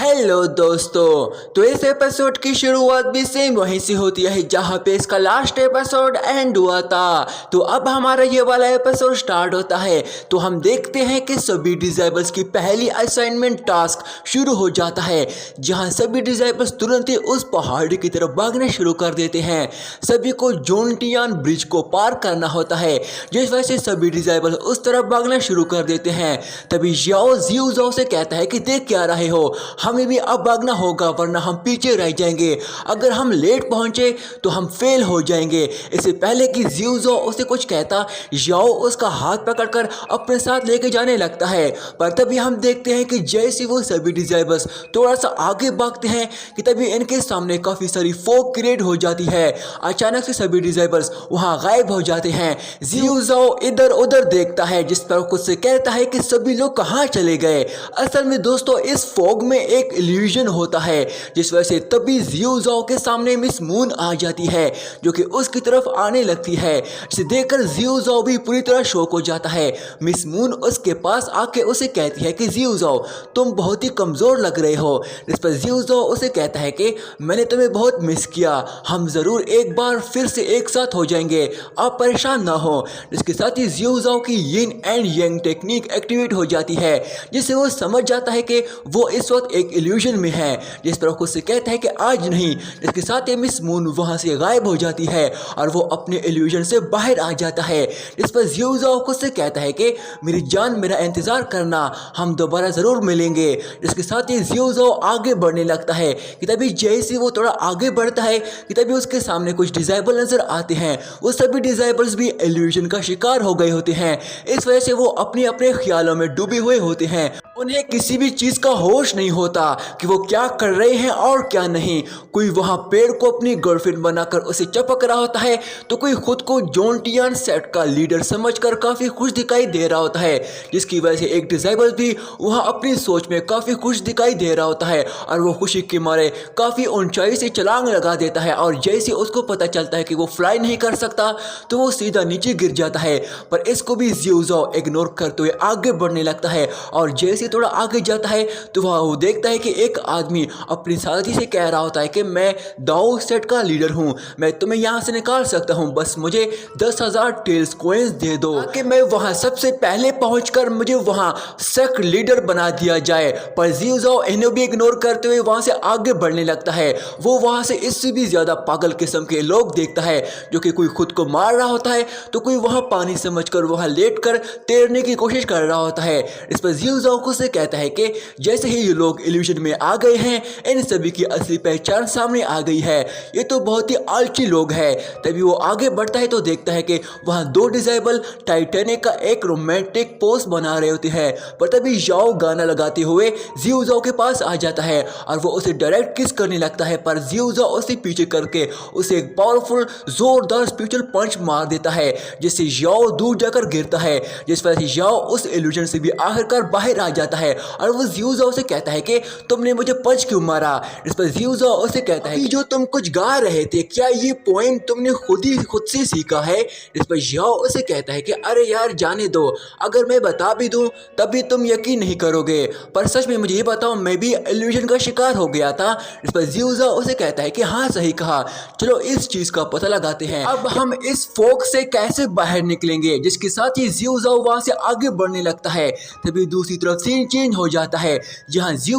Hello दोस्तों, तो इस एपिसोड की शुरुआत भी सेम वहीं से होती है जहां पे इसका लास्ट एपिसोड एंड हुआ था। तो अब हमारा ये वाला एपिसोड स्टार्ट होता है। तो हम देखते हैं कि सभी डिसेबल्स की पहली असाइनमेंट टास्क शुरू हो जाता है, जहां सभी डिसेबल्स तुरंत ही उस पहाड़ी की तरफ भागना शुरू कर देते हैं। सभी को जोंटियान ब्रिज को पार करना होता है, जिस वजह से सभी डिसेबल्स उस तरफ भागना शुरू कर देते हैं। तभी याओ जियो से कहता है कि देख क्या रहे हो, हमें भी अब भागना होगा वरना हम पीछे रह जाएंगे। अगर हम लेट पहुंचे तो हम फेल हो जाएंगे। इससे पहले कि जियो उसे कुछ कहता, याओ उसका हाथ पकड़कर अपने साथ लेके जाने लगता है। पर तभी हम देखते हैं कि जैसे वो सभी डिसेबल्स थोड़ा सा आगे भागते हैं कि तभी इनके सामने काफी सारी फॉग क्रिएट हो जाती है। अचानक से सभी डिसेबल्स वहां गायब हो जाते हैं। जियो इधर उधर देखता है, जिस पर खुद से कहता है कि सभी लोग कहाँ चले गए। असल में दोस्तों इस फॉग में एक इल्यूजन होता है, जिस वजह से तभी जियो के सामने मिस मून आ जाती है, जो कि उसकी तरफ आने लगती है। जिसे देखकर जियो भी पूरी तरह शॉक हो जाता है। मिस मून उसके पास आके उसे कहती है कि जियो तुम बहुत ही कमजोर लग रहे हो। जिस पर जियो उसे कहता है कि मैंने तुम्हें बहुत मिस किया, हम जरूर एक बार फिर से एक साथ हो जाएंगे, आप परेशान ना हो। जिसके साथ ही जियो की yin and yang technique activate हो जाती है, जिससे वो समझ जाता है कि वो इस वक्त एक इल्यूजन में है। जिस पर खुद से कहता है कि आज नहीं। जिसके साथ ही मिस मून वहां से गायब हो जाती है और वो अपने इल्यूजन से बाहर आ जाता है। जिस पर जियो खुद से कहता है कि मेरी जान मेरा इंतजार करना, हम दोबारा जरूर मिलेंगे। जिसके साथ ही जियो आगे बढ़ने लगता है कि तभी जैसे वो थोड़ा आगे बढ़ता है कि तभी उसके सामने कुछ डिसेबल नजर आते हैं। वो सभी डिसेबल्स भी इल्यूजन का शिकार हो गए होते हैं। इस वजह से वो अपने अपने ख्यालों में डूबे हुए होते हैं। उन्हें किसी भी चीज का होश नहीं होता कि वो क्या कर रहे हैं और क्या नहीं। कोई वहां पेड़ को अपनी गर्लफ्रेंड बनाकर उसे चपक रहा होता है, तो कोई खुद को जोंटियान सेट का लीडर समझकर काफी खुश दिखाई दे रहा होता है। जिसकी वजह से एक डिसेबल भी वहां अपनी सोच में काफी खुश दिखाई दे रहा होता है और वो खुशी के मारे काफी ऊंचाई से छलांग लगा देता है। और जैसे उसको पता चलता है कि वो फ्लाई नहीं कर सकता, तो वो सीधा नीचे गिर जाता है। पर इसको भी जियो इग्नोर करते हुए आगे बढ़ने लगता है। और जैसे थोड़ा आगे जाता है तो वह वो देखता है कि एक आदमी अपनी साथी से कह रहा होता है कि मैं दाओ सेट का लीडर हूं, मैं तुम्हें यहां से निकाल सकता हूं, बस मुझे 10,000 टेल्स कॉइंस दे दो कि मैं वहां सबसे पहले पहुंचकर मुझे वहां सेक्ट लीडर बना दिया जाए। पर जियो इन्हें भी इग्नोर करते हुए वहां से आगे बढ़ने लगता है। वो वहां से इससे भी ज्यादा पागल किस्म के लोग देखता है, जो कि कोई खुद को मार रहा होता है तो कोई वहां पानी समझकर वहां लेटकर तैरने की कोशिश कर रहा होता है। इस पर जियो को से कहता है कि जैसे ही ये लोग इल्यूजन में आ गए हैं, इन सभी की असली पहचान सामने आ गई है, ये तो बहुत ही आलसी लोग हैं। तभी वो आगे बढ़ता है तो देखता है कि वहां दो डिसेबल टाइटैनिक का एक रोमांटिक पोज बना रहे होते हैं। पर तभी याओ गाना लगाते हुए जियो के पास आ जाता है और वो उसे डायरेक्ट किस करने लगता है। पर जियो उसे पीछे करके उसे एक पावरफुल जोरदार स्पिरिचुअल पंच मार देता है, जिससे याओ दूर जाकर गिरता है। जिस वजह से याओ उस इल्यूजन से भी आखिरकार बाहर आ जाता है और वो जियो से कहता है कि तुमने मुझे पंच क्यों मारा। इस पर जियो उसे कहता है कि जो तुम कुछ गा रहे थे, क्या ये पोएम तुमने खुद से सीखा है। इस पर याओ उसे कहता है कि अरे यार जाने दो, अगर मैं बता भी दूं तभी तुम यकीन नहीं करोगे, पर सच में मुझे ये बताओ मैं भी इल्यूजन का शिकार हो गया था। इस पर जियो उसे कहता है कि हाँ सही कहा, चलो इस चीज का पता लगाते हैं, अब हम इस फोक से कैसे बाहर निकलेंगे। जिसके साथ ही जियो वहां से आगे बढ़ने लगता है। तभी दूसरी तरफ सीन चेंज हो जाता है, जहां जियो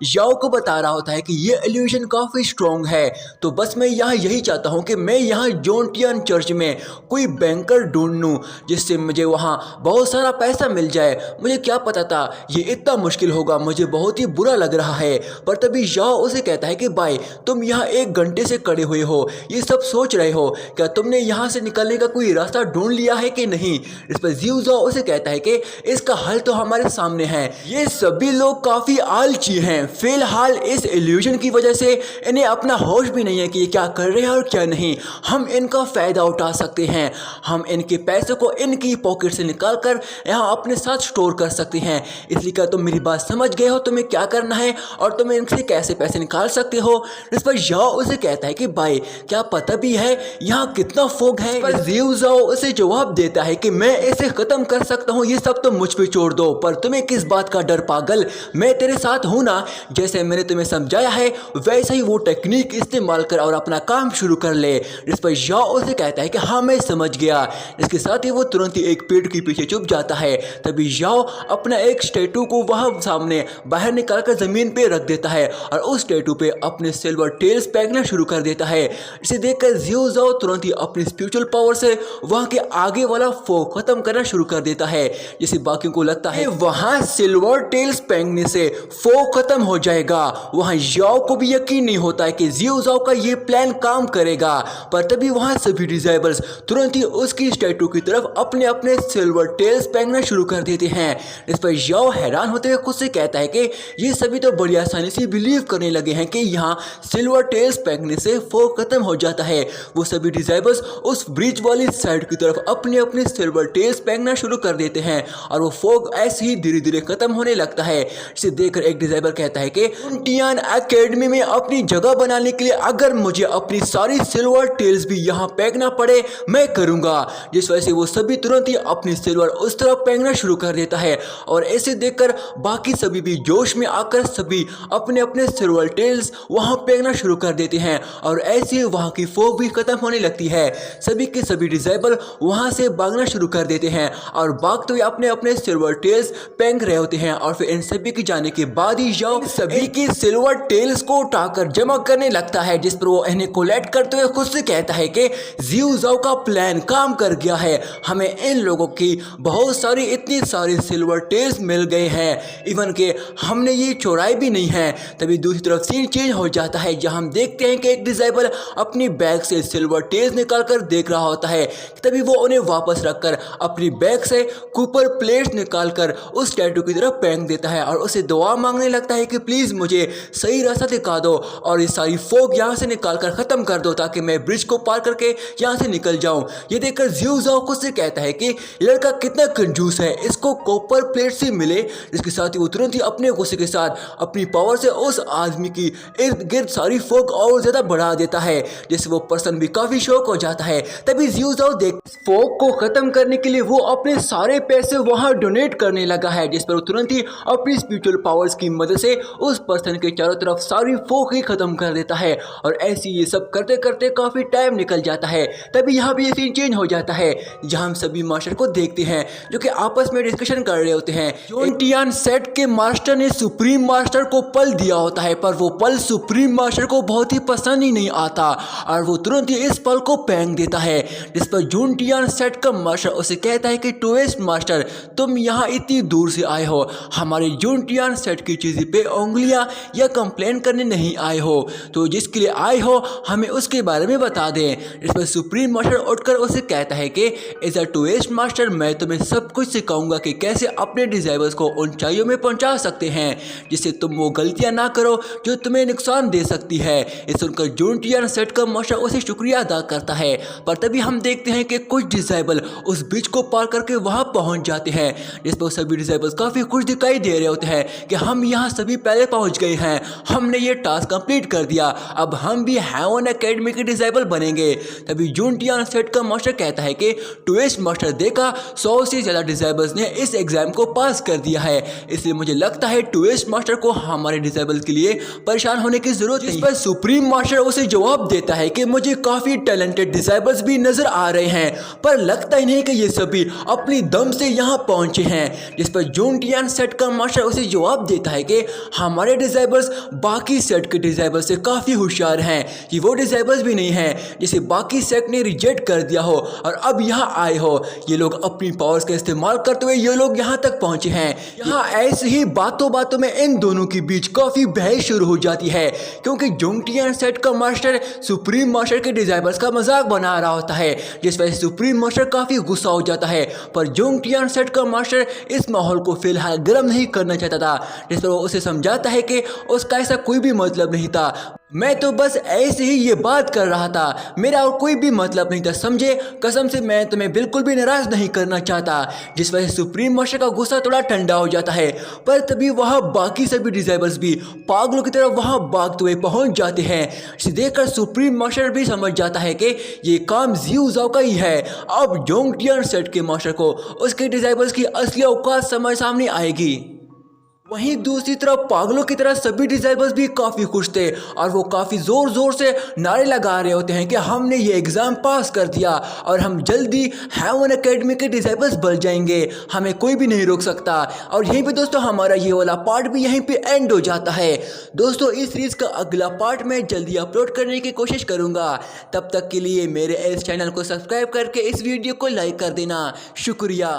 याओ को बता रहा होता है कि ये इल्यूजन काफी स्ट्रॉन्ग है, तो बस मैं यहाँ यही चाहता हूँ कि मैं यहाँ जोंटियान चर्च में कोई बैंकर ढूंढ लूँ, जिससे मुझे वहाँ बहुत सारा पैसा मिल जाए। मुझे क्या पता था ये इतना मुश्किल होगा, मुझे बहुत ही बुरा लग रहा है। पर तभी याओ उसे कहता है कि भाई तुम यहाँ 1 घंटे से खड़े हुए हो, ये सब सोच रहे हो, क्या तुमने यहाँ से निकलने का कोई रास्ता ढूंढ लिया है कि नहीं। इस पर जियो उसे कहता है कि इसका हल तो हमारे सामने है, ये सभी लोग काफी आलसी हैं, फिलहाल इस इल्यूजन की वजह से इन्हें अपना होश भी नहीं है कि ये क्या कर रहे हैं और क्या नहीं। हम इनका फायदा उठा सकते हैं, हम इनके पैसे को इनकी पॉकेट से निकालकर यहाँ अपने साथ स्टोर कर सकते हैं। इसलिए क्या तुम मेरी बात समझ गए हो, तुम्हें क्या करना है और तुम इनसे कैसे पैसे निकाल सकते हो। इस पर याओ उसे कहता है कि भाई क्या पता भी है यहाँ कितना फोग है। पर जियो उसे जवाब देता है कि मैं इसे खत्म कर सकता हूँ, ये सब तो मुझ पे छोड़ दो, पर तुम्हें किस बात का डर पागल, मैं तेरे साथ हूँ हूँ ना, जैसे मैंने तुम्हें समझाया है वैसा ही वो टेक्निक इस्तेमाल कर और अपना काम शुरू कर ले। इस पर याओ उसे कहता है कि हाँ मैं समझ गया। इसके साथ ही वो तुरंत ही एक पेड़ के पीछे छुप जाता है। तभी याओ अपना एक स्टैटू को वहाँ सामने बाहर निकाल कर जमीन पे रख देता है और उस स्टैटू पे अपने सिल्वर टेल्स फेंकना शुरू कर देता है। इसे देखकर जियो जाओ तुरंत ही अपनी स्पिरिचुअल पावर से वहाँ के आगे वाला फोक खत्म करना शुरू कर देता है। जिसे बाकियों को लगता है वहाँ सिल्वर टेल्स फेंकने से फोक खत्म हो जाएगा। वहाँ याओ को भी यकीन नहीं होता है कि जियो जाओ का ये प्लान काम करेगा। पर तभी वहाँ सभी डिजाइबल्स तुरंत ही उसकी स्टैटू की तरफ अपने अपने सिल्वर टेल्स फेंकना शुरू कर देते हैं। इस पर याओ हैरान होते हुए खुद से कहता है कि ये सभी तो बड़ी आसानी से बिलीव करने लगे हैं कि यहाँ सिल्वर टेल्स फेंकने से फोक खत्म हो जाता है। वो सभी डिजाइबल्स उस ब्रिज वाली साइड की तरफ अपने अपने सिल्वर टेल्स फेंकना शुरू कर देते हैं और वो फोक ऐसे ही धीरे धीरे खत्म होने लगता है। इसे देखकर एक डिजाइबर कहता है कि जुनटियान एकेडमी में अपनी जगह बनाने के लिए अगर मुझे अपनी सारी सिल्वर टेल्स भी यहाँ फेंकना पड़े मैं करूँगा। जिस वजह से वो सभी तुरंत ही अपनी सिल्वर उस तरफ फेंकना शुरू कर देता है और ऐसे देखकर बाकी सभी भी जोश में आकर सभी अपने अपने सिल्वर टेल्स वहाँ फेंकना शुरू कर देते हैं और ऐसे वहाँ की फोक भी खत्म होने लगती है। सभी के सभी डिजाइबर वहाँ से भागना शुरू कर देते हैं और भागते हुए अपने अपने सिल्वर टेल्स फेंक रहे होते हैं। और फिर इन सभी के जाने के बाद ही याओ सभी की सिल्वर टेल्स को उठाकर जमा करने लगता है, जिस पर वो इन्हें कोलेक्ट करते हुए खुद से कहता है कि जियो जाओ का प्लान काम कर गया है। हमें इन लोगों की बहुत सारी इतनी सारी सिल्वर टेल्स मिल गए हैं, इवन के हमने ये चोराई भी नहीं है। तभी दूसरी तरफ सीन चेंज हो जाता है जहां हम देखते हैं कि एक डिजाइबर अपनी बैग से सिल्वर टेल्स निकाल कर देख रहा होता है। तभी वो उन्हें वापस रखकर अपनी बैग से कूपर प्लेट्स निकाल कर उस टैटू की तरफ फेंक देता है और उसे दुआ मांगने लगता है कि प्लीज मुझे सही रास्ता दिखा दो और ये सारी फोक यहाँ से निकाल कर खत्म कर दो ताकि मैं ब्रिज को पार करके यहाँ से निकल जाऊं। ये देखकर जियो जाओ खुद से कहता है कि ये लड़का कितना कंजूस है, इसको कॉपर प्लेट से मिले। इसके साथ ही वो तुरंत ही अपने गुस्से के साथ अपनी पावर से उस आदमी की इर्द गिर्द सारी फोक और ज्यादा बढ़ा देता है, जिससे वो पर्सन भी काफी शौक हो जाता है। तभी जियो जाओ देख फोक को खत्म करने के लिए वो अपने सारे पैसे वहां डोनेट करने लगा है, जिस पर वो तुरंत ही अपनी स्पिरिचुअल पावर्स की मदद से उस पर्सन के चारों तरफ सारी फोक ही खत्म कर देता है। और ऐसे ये सब करते करते काफी टाइम निकल जाता है। तभी यहाँ भी ये सीन चेंज हो जाता है जहाँ हम सभी मास्टर को देखते हैं जो कि आपस में डिस्कशन कर रहे होते हैं। जुनटियान सेट के मास्टर ने सुप्रीम मास्टर को पल दिया होता है, पर वो पल सुप्रीम मास्टर को बहुत ही पसंद ही नहीं आता और वो तुरंत ही इस पल को फेंक देता है। जिस पर जुनटियान सेट का मास्टर उसे कहता है कि ट्विस्ट मास्टर तुम यहाँ इतनी दूर से आए हो, हमारे जुनटियान सेट की चीज़ पे उंगलियां या कंप्लेन करने नहीं आए हो, तो जिसके लिए आए हो हमें उसके बारे में बता दें। इस पर सुप्रीम मास्टर उठकर उसे कहता है कि एज अ ट्विस्ट मास्टर मैं तुम्हें सब कुछ सिखाऊंगा कि कैसे अपने डिजाइबर्स को ऊंचाइयों में पहुंचा सकते हैं जिससे तुम वो गलतियां ना करो जो तुम्हें नुकसान दे सकती है। इस सुनकर जुनटियान सेट का मास्टर उसे शुक्रिया अदा करता है। पर तभी हम देखते हैं कि कुछ डिजाइबल उस ब्रिज को पार करके वहां पहुंच जाते हैं, जिस पर सभी डिजाइबल्स काफी खुश दिखाई दे रहे होते हैं कि हम यहाँ सभी पहले पहुंच गए हैं, हमने ये टास्क कंप्लीट कर दिया, अब हम भी हेवन एकेडमी के डिजाइबल बनेंगे। तभी जुनटियान सेट का मास्टर कहता है कि ट्विस्ट मास्टर देखा 100 से ज्यादा डिजाइबल्स ने इस एग्जाम को पास कर दिया है, इसलिए मुझे लगता है ट्विस्ट मास्टर को हमारे डिजाइबल के लिए परेशान होने की जरूरत नहीं। इस पर सुप्रीम मास्टर उसे जवाब देता है कि मुझे काफी टैलेंटेड डिजाइबल्स भी नजर आ रहे हैं, पर लगता ही नहीं कि ये सभी अपनी दम से यहाँ पहुंचे हैं। जिस पर जुनटियान सेट का मास्टर उसे जवाब देता है कि हमारे डिजाइबल्स बाकी सेट के डिजाइबल्स से काफी होशियार हैं, कि वो डिजाइबल्स भी नहीं हैं जिसे बाकी सेट ने रिजेक्ट कर दिया हो और अब यहाँ आए हो। ये लोग अपनी पावर्स का इस्तेमाल करते हुए ये लोग यहाँ तक पहुंचे हैं। यहाँ ऐसे ही बातों बातों में इन दोनों के बीच काफी बहस शुरू हो जाती है, क्योंकि जुनटियान सेट का मास्टर सुप्रीम मास्टर के डिजाइबल्स का मजाक बना रहा होता है, जिस वजह से सुप्रीम मास्टर काफी गुस्सा हो जाता है। पर जुनटियान सेट का मास्टर इस माहौल को फिलहाल गर्म नहीं करना चाहता था, जिस पर वो उसे समझाता है कि उसका ऐसा कोई भी मतलब नहीं था, मैं तो बस ऐसे ही ये बात कर रहा था, मेरा और कोई भी मतलब नहीं था, समझे, कसम से मैं तुम्हें बिल्कुल भी नाराज नहीं करना चाहता। जिस वजह से सुप्रीम मास्टर का गुस्सा थोड़ा ठंडा हो जाता है। पर तभी वहाँ बाकी सभी डिजाइबल्स भी पागलों की तरह वहाँ भागते हुए पहुँच जाते हैं। इसे देखकर सुप्रीम मास्टर भी समझ जाता है कि ये काम जियो जाओ का ही है। अब जुनटियान सेट के मास्टर को उसके डिजाइबल्स की असली औकात समझ सामने आएगी। वहीं दूसरी तरफ पागलों की तरह सभी डिसाइबल्स भी काफ़ी खुश थे और वो काफ़ी ज़ोर ज़ोर से नारे लगा रहे होते हैं कि हमने ये एग्ज़ाम पास कर दिया और हम जल्दी हेवन एकेडमी के डिसाइबल्स बन जाएंगे, हमें कोई भी नहीं रोक सकता। और यहीं पे दोस्तों हमारा ये वाला पार्ट भी यहीं पे एंड हो जाता है। दोस्तों इस सीरीज़ का अगला पार्ट मैं जल्दी अपलोड करने की कोशिश करूँगा। तब तक के लिए मेरे इस चैनल को सब्सक्राइब करके इस वीडियो को लाइक कर देना। शुक्रिया।